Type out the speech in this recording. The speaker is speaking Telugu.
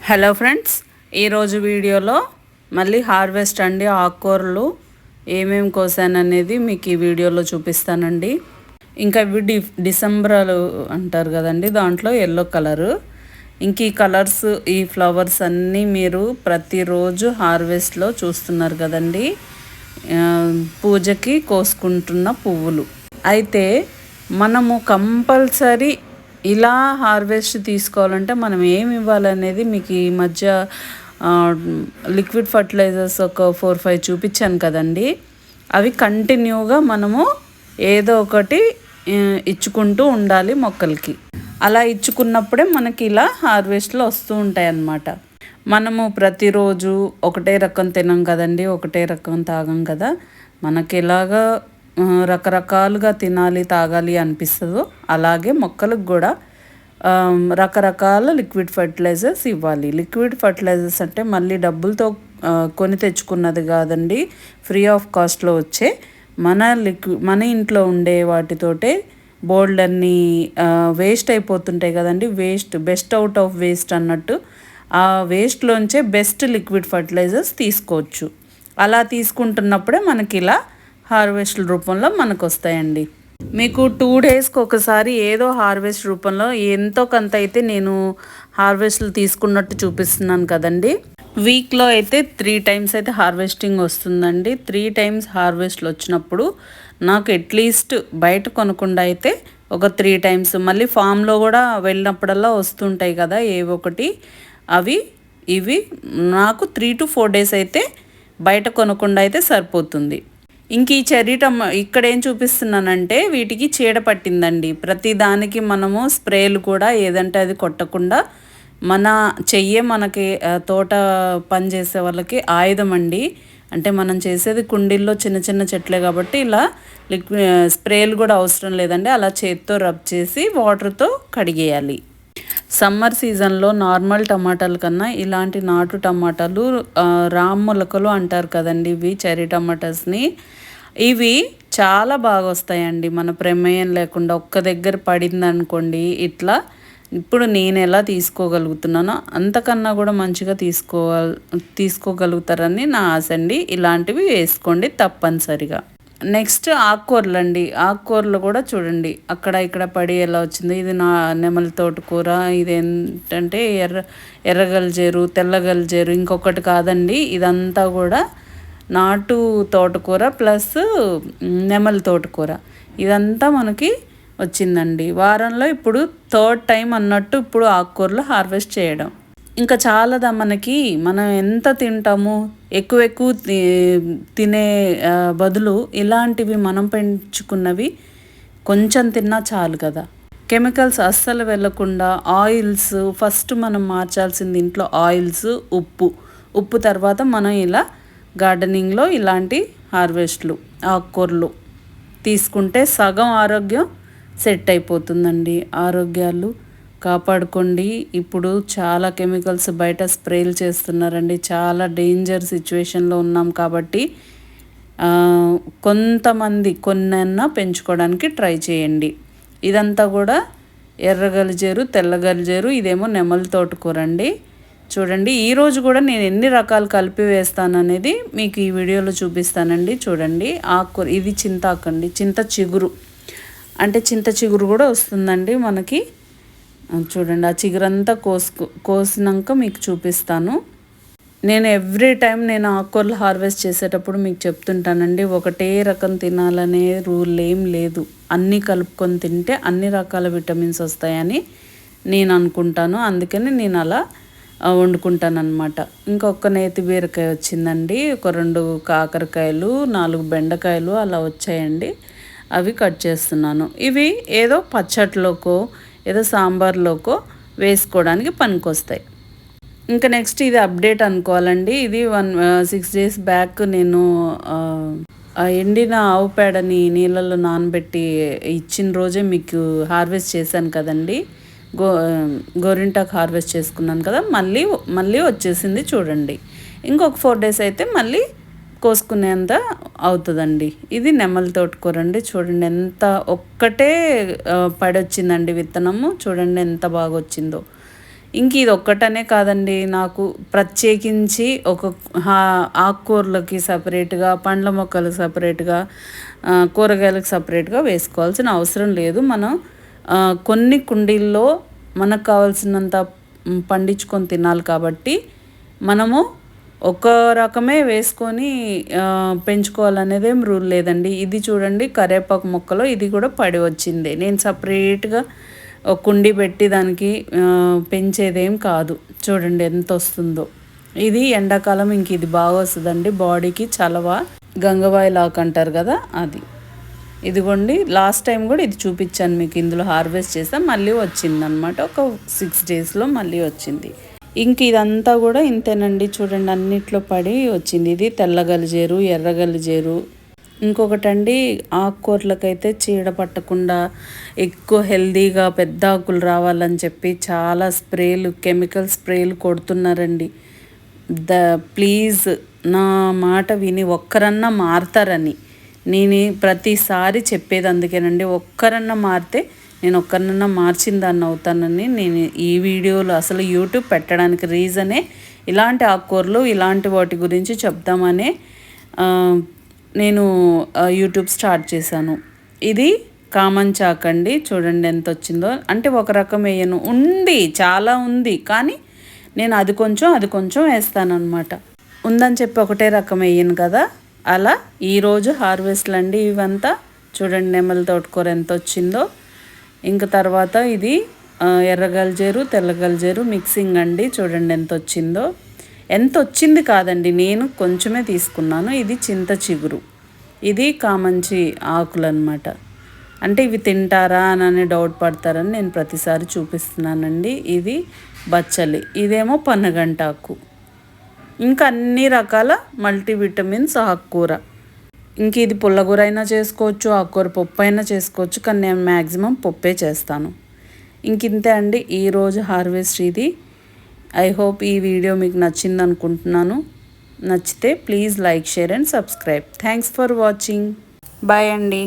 హలో ఫ్రెండ్స్, ఈరోజు వీడియోలో మళ్ళీ హార్వెస్ట్ అండి. ఆకుకూరలు ఏమేమి కోసాననేది మీకు ఈ వీడియోలో చూపిస్తానండి. ఇంకా ఇవి డిసెంబర్లు అంటారు కదండి, దాంట్లో ఎల్లో కలరు. ఇంక ఈ కలర్స్, ఈ ఫ్లవర్స్ అన్నీ మీరు ప్రతిరోజు హార్వెస్ట్లో చూస్తున్నారు కదండి. పూజకి కోసుకుంటున్న పువ్వులు అయితే మనము కంపల్సరీ ఇలా హార్వెస్ట్ తీసుకోవాలంటే మనం ఏమి ఇవ్వాలనేది మీకు ఈ మధ్య లిక్విడ్ ఫర్టిలైజర్స్ ఒక 4-5 చూపించాను కదండి. అవి కంటిన్యూగా మనము ఏదో ఒకటి ఇచ్చుకుంటూ ఉండాలి మొక్కలకి. అలా ఇచ్చుకున్నప్పుడే మనకి ఇలా హార్వెస్ట్లో వస్తూ ఉంటాయి అన్నమాట. మనము ప్రతిరోజు ఒకటే రకం తినం కదండి, ఒకటే రకం తాగం కదా. మనకి ఎలాగా రకరకాలుగా తినాలి తాగాలి అనిపిస్తుందో అలాగే మొక్కలకు కూడా రకరకాల లిక్విడ్ ఫర్టిలైజర్స్ ఇవ్వాలి. లిక్విడ్ ఫర్టిలైజర్స్ అంటే మళ్ళీ డబ్బులతో కొని తెచ్చుకున్నది కాదండి, ఫ్రీ ఆఫ్ కాస్ట్లో వచ్చే మన ఇంట్లో ఉండే వాటితోటే బోల్డ్ అన్ని వేస్ట్ అయిపోతుంటాయి కదండి. బెస్ట్ అవుట్ ఆఫ్ వేస్ట్ అన్నట్టు ఆ వేస్ట్లోంచే బెస్ట్ లిక్విడ్ ఫర్టిలైజర్స్ తీసుకోవచ్చు. అలా తీసుకుంటున్నప్పుడే మనకి ఇలా హార్వెస్ట్ రూపంలో మనకు వస్తాయండి. మీకు 2 డేస్కి ఒకసారి ఏదో హార్వెస్ట్ రూపంలో ఎంతో కొంత అయితే నేను హార్వెస్ట్లు తీసుకున్నట్టు చూపిస్తున్నాను కదండి. వీక్లో అయితే 3 టైమ్స్ అయితే హార్వెస్టింగ్ వస్తుందండి. 3 టైమ్స్ హార్వెస్ట్లు వచ్చినప్పుడు నాకు అట్లీస్ట్ బయట కొనకుండా అయితే ఒక 3 టైమ్స్, మళ్ళీ ఫామ్లో కూడా వెళ్ళినప్పుడల్లా వస్తుంటాయి కదా ఏవో ఒకటి, ఇవి నాకు 3 to 4 డేస్ అయితే బయట కొనకుండా అయితే సరిపోతుంది. ఇంక ఈ ఇక్కడ ఏం చూపిస్తున్నానంటే వీటికి చీడ పట్టిందండి. ప్రతి దానికి మనము స్ప్రేలు కూడా ఏదంటే అది కొట్టకుండా మన చెయ్యే మనకి తోట పని చేసే వాళ్ళకి ఆయుధం అండి. అంటే మనం చేసేది కుండీల్లో చిన్న చిన్న చెట్లే కాబట్టి ఇలా స్ప్రేలు కూడా అవసరం లేదండి. అలా చేతితో రబ్ చేసి వాటర్తో కడిగేయాలి. సమ్మర్ సీజన్లో నార్మల్ టమాటాల కన్నా ఇలాంటి నాటు టమాటాలు రామ్ మొలకలు అంటారు కదండి, ఇవి చెర్రీ టమాటాస్ని, ఇవి చాలా బాగా వస్తాయండి. మన ప్రమేయం లేకుండా ఒక్క దగ్గర పడింది అనుకోండి ఇట్లా. ఇప్పుడు నేను ఎలా తీసుకోగలుగుతున్నానో అంతకన్నా కూడా మంచిగా తీసుకోగలుగుతారని నా ఆశ అండి. ఇలాంటివి వేసుకోండి తప్పనిసరిగా. నెక్స్ట్ ఆకుకూరలు అండి. ఆకుకూరలు కూడా చూడండి అక్కడ ఇక్కడ పడి ఎలా వచ్చింది. ఇది నెమలి తోటకూర, ఇది ఏంటంటే ఎర్రగల్జేరు, తెల్లగల్జేరు, ఇంకొకటి కాదండి. ఇదంతా కూడా నాటు తోటకూర ప్లస్ నెమలి తోటకూర, ఇదంతా మనకి వచ్చిందండి. వారంలో ఇప్పుడు 3rd టైం అన్నట్టు ఇప్పుడు ఆకుకూరలు హార్వెస్ట్ చేయడం. ఇంకా చాలాదా మనకి. మనం ఎంత తింటాము, ఎక్కువ తినే బదులు ఇలాంటివి మనం పెంచుకున్నవి కొంచెం తిన్నా చాలు కదా. కెమికల్స్ అస్సలు వెళ్ళకుండా ఆయిల్స్ ఫస్ట్ మనం మార్చాల్సింది ఇంట్లో ఆయిల్స్, ఉప్పు తర్వాత మనం ఇలా గార్డెనింగ్లో ఇలాంటి హార్వెస్ట్లు ఆకుకూరలు తీసుకుంటే సగం ఆరోగ్యం సెట్ అయిపోతుందండి. ఆరోగ్యాలు కాపాడుకోండి. ఇప్పుడు చాలా కెమికల్స్ బయట స్ప్రేలు చేస్తున్నారండి. చాలా డేంజర్ సిచ్యువేషన్లో ఉన్నాం కాబట్టి కొంతమంది కొన్నైనా పెంచుకోవడానికి ట్రై చేయండి. ఇదంతా కూడా ఎర్రగలిజేరు, తెల్లగలిజేరు, ఇదేమో నెమలి తోటకూర అండి. చూడండి ఈరోజు కూడా నేను ఎన్ని రకాలు కలిపి వేస్తాననేది మీకు ఈ వీడియోలో చూపిస్తానండి. చూడండి ఆకుకూర, ఇది చింతాకండి, చింత చిగురు అంటే చింత చిగురు కూడా వస్తుందండి మనకి. చూడండి ఆ చిగురంతా కోసినాక మీకు చూపిస్తాను. నేను ఎవ్రీ టైం నేను ఆకుకూరలు హార్వెస్ట్ చేసేటప్పుడు మీకు చెప్తుంటానండి, ఒకటే రకం తినాలనే రూల్ ఏం లేదు. అన్నీ కలుపుకొని తింటే అన్ని రకాల విటమిన్స్ వస్తాయని నేను అనుకుంటాను. అందుకని నేను అలా వండుకుంటాను అనమాట. ఇంకొక నేతి బీరకాయ వచ్చిందండి, ఒక 2 కాకరకాయలు, 4 బెండకాయలు అలా వచ్చాయండి. అవి కట్ చేస్తున్నాను. ఇవి ఏదో పచ్చట్లోకో ఏదో సాంబార్లోకో వేసుకోవడానికి పనికొస్తాయి. ఇంకా నెక్స్ట్ ఇది అప్డేట్ అనుకోవాలండి. ఇది 6 days బ్యాక్ నేను ఎండిన ఆవు పేడని నీళ్ళల్లో నానబెట్టి ఇచ్చిన రోజే మీకు హార్వెస్ట్ చేశాను కదండి. గోరింటాకు హార్వెస్ట్ చేసుకున్నాను కదా, మళ్ళీ వచ్చేసింది చూడండి. ఇంకొక 4 days అయితే మళ్ళీ కోసుకునేంత అవుతుందండి. ఇది నెమలి తోటకూర అండి. చూడండి ఎంత ఒక్కటే పడొచ్చిందండి విత్తనము. చూడండి ఎంత బాగా వచ్చిందో. ఇంక ఇది ఒక్కటనే కాదండి, నాకు ప్రత్యేకించి ఒక ఆకుకూరలకి సపరేట్గా, పండ్ల మొక్కలకు సపరేట్గా, కూరగాయలకు సపరేట్గా వేసుకోవాల్సిన అవసరం లేదు. మనం కొన్ని కుండీల్లో మనకు కావాల్సినంత పండించుకొని తినాలి కాబట్టి మనము ఒక రకమే వేసుకొని పెంచుకోవాలనేది ఏం రూల్ లేదండి. ఇది చూడండి, కరివేపాకు మొక్కలో ఇది కూడా పడి వచ్చింది. నేను సపరేట్గా ఒక కుండీ పెట్టి దానికి పెంచేదేం కాదు. చూడండి ఎంత వస్తుందో. ఇది ఎండాకాలం ఇంక ఇది బాగా వస్తుందండి, బాడీకి చలవ. గంగవాయిలాకు అంటారు కదా అది. ఇదిగోండి, లాస్ట్ టైం కూడా ఇది చూపించాను మీకు. ఇందులో హార్వెస్ట్ చేస్తే మళ్ళీ వచ్చిందనమాట. ఒక 6 డేస్లో మళ్ళీ వచ్చింది. ఇంక ఇదంతా కూడా ఇంతేనండి. చూడండి అన్నిట్లో పడి వచ్చింది. ఇది తెల్ల గలిజేరు, ఎర్ర గలిజేరు. ఇంకొకటండి, ఆకుకూరలకైతే చీడ పట్టకుండా ఎక్కువ హెల్దీగా పెద్ద ఆకులు రావాలని చెప్పి చాలా స్ప్రేలు, కెమికల్ స్ప్రేలు కొడుతున్నారండి. ప్లీజ్ నా మాట విని ఒక్కరన్నా మారతారని నేను ప్రతిసారి చెప్పేది అందుకేనండి. ఒక్కరన్నా మారితే నేను ఒక్కరినన్నా మార్చిన దాన్ని అవుతానని నేను ఈ వీడియోలో అసలు యూట్యూబ్ పెట్టడానికి రీజనే ఇలాంటి ఆకుకూరలు, ఇలాంటి వాటి గురించి చెప్దామనే నేను యూట్యూబ్ స్టార్ట్ చేశాను. ఇది కామన్ చాకండి, చూడండి ఎంత వచ్చిందో. అంటే ఒక రకం వేయను, ఉంది చాలా ఉంది, కానీ నేను అది కొంచెం వేస్తానన్నమాట. ఉందని చెప్పి ఒకటే రకం వేయను కదా. అలా ఈరోజు హార్వెస్ట్లు అండి ఇవంతా. చూడండి నెమలి తోటకూర ఎంత వచ్చిందో. ఇంకా తర్వాత ఇది ఎర్ర గలిజేరు, తెల్ల గలిజేరు మిక్సింగ్ అండి. చూడండి ఎంత వచ్చిందో. ఎంత వచ్చింది కాదండి, నేను కొంచెమే తీసుకున్నాను. ఇది చింత చిగురు, ఇది కామంచి ఆకులు అనమాట. అంటే ఇవి తింటారా అని డౌట్ పడతారని నేను ప్రతిసారి చూపిస్తున్నానండి. ఇది బచ్చలి, ఇదేమో పనగంటాకు. ఇంకా అన్ని రకాల మల్టీవిటమిన్స్ ఆకుకూర. ఇంక ఇది పుల్లగూర అయినా చేసుకోవచ్చు, ఆకుకూర పప్పు అయినా చేసుకోవచ్చు, కానీ నేను మ్యాక్సిమం పప్పే చేస్తాను. ఇంక ఇంతే అండి ఈరోజు హార్వెస్ట్ ఇది. ఐ హోప్ ఈ వీడియో మీకు నచ్చింది అనుకుంటున్నాను. నచ్చితే please like, share and subscribe. Thanks for watching. Bye అండి.